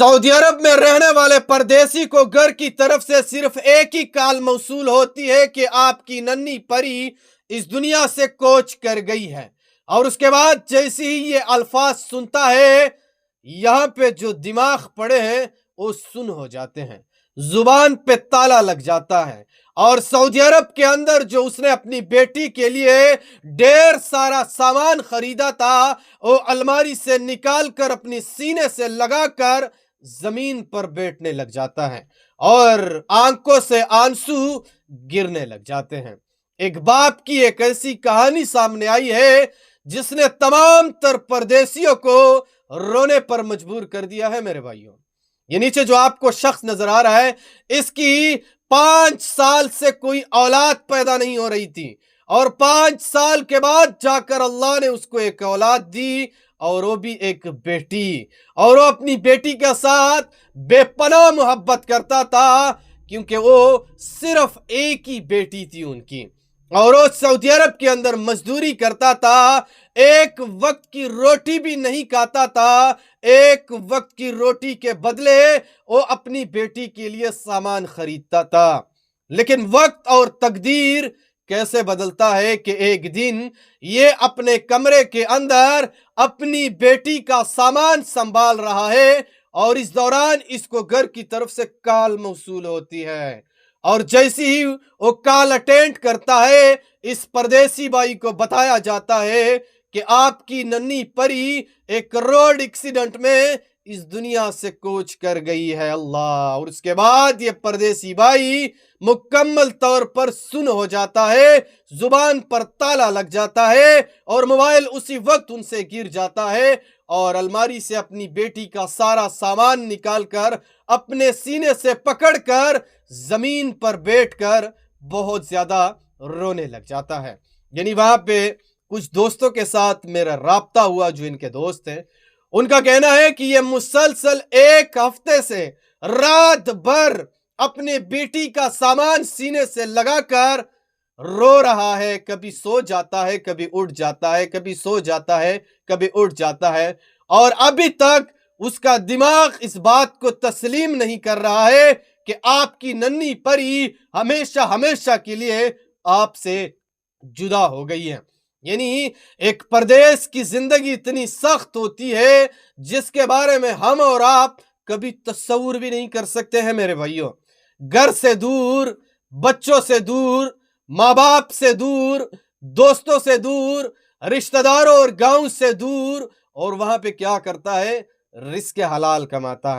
Saudi अरब में रहने वाले परदेसी को घर की तरफ से सिर्फ एक ही कॉल मौसूल होती है कि आपकी नन्ही परी इस दुनिया से कोच कर गई है। और उसके बाद जैसे ही ये अल्फाज सुनता है, यहाँ पे जो दिमाग पड़े हैं वो सुन हो जाते हैं, जुबान पे ताला लग जाता है। और सऊदी अरब के अंदर जो उसने अपनी बेटी के लिए ढेर सारा सामान खरीदा था, वो अलमारी से निकाल कर अपनी सीने से लगाकर जमीन पर बैठने लग जाता है और आंखों से आंसू गिरने लग जाते हैं। एक बाप की एक ऐसी कहानी सामने आई है जिसने तमाम तर परदेसियों को रोने पर मजबूर कर दिया है। मेरे भाइयों, ये नीचे जो आपको शख्स नजर आ रहा है, इसकी 5 साल से कोई औलाद पैदा नहीं हो रही थी और 5 साल के बाद जाकर अल्लाह ने उसको एक औलाद दी, और वो भी एक बेटी। और वो अपनी बेटी के साथ बेपनाह मोहब्बत करता था क्योंकि वो सिर्फ एक ही बेटी थी उनकी। और वो सऊदी अरब के अंदर मजदूरी करता था, एक वक्त की रोटी भी नहीं खाता था। एक वक्त की रोटी के बदले वो अपनी बेटी के लिए सामान खरीदता था। लेकिन वक्त और तकदीर कैसे बदलता है कि एक दिन ये अपने कमरे के अंदर अपनी बेटी का सामान संभाल रहा है और इस दौरान इसको घर की तरफ से कॉल मौसूल होती है। और जैसे ही वो कॉल अटेंड करता है, इस परदेसी भाई को बताया जाता है कि आपकी नन्ही परी एक रोड एक्सीडेंट में इस दुनिया से कोच कर गई है। अल्लाह। और उसके बाद ये परदेसी भाई मुकम्मल तौर पर सुन हो जाता है, जुबान पर ताला लग जाता है और मोबाइल उसी वक्त उनसे गिर जाता है और अलमारी से अपनी बेटी का सारा सामान निकालकर अपने सीने से पकड़कर जमीन पर बैठकर बहुत ज्यादा रोने लग जाता है। यानी वहां पे कुछ दोस्तों के साथ मेरा राब्ता हुआ जो इनके दोस्त हैं, उनका कहना है कि ये मुसलसल 1 हफ्ते से रात भर अपने बेटी का सामान सीने से लगाकर रो रहा है। कभी सो जाता है, कभी उठ जाता है, कभी सो जाता है, कभी उठ जाता है, और अभी तक उसका दिमाग इस बात को तस्लीम नहीं कर रहा है कि आपकी नन्ही परी हमेशा हमेशा के लिए आपसे जुदा हो गई है। यानी एक परदेश की जिंदगी इतनी सख्त होती है जिसके बारे में हम और आप कभी तस्वुर भी नहीं कर सकते हैं। मेरे भाइयों, घर से दूर, बच्चों से दूर, माँ बाप से दूर, दोस्तों से दूर, रिश्तेदारों और गांव से दूर, और वहां पे क्या करता है, रिस्क हलाल कमाता है।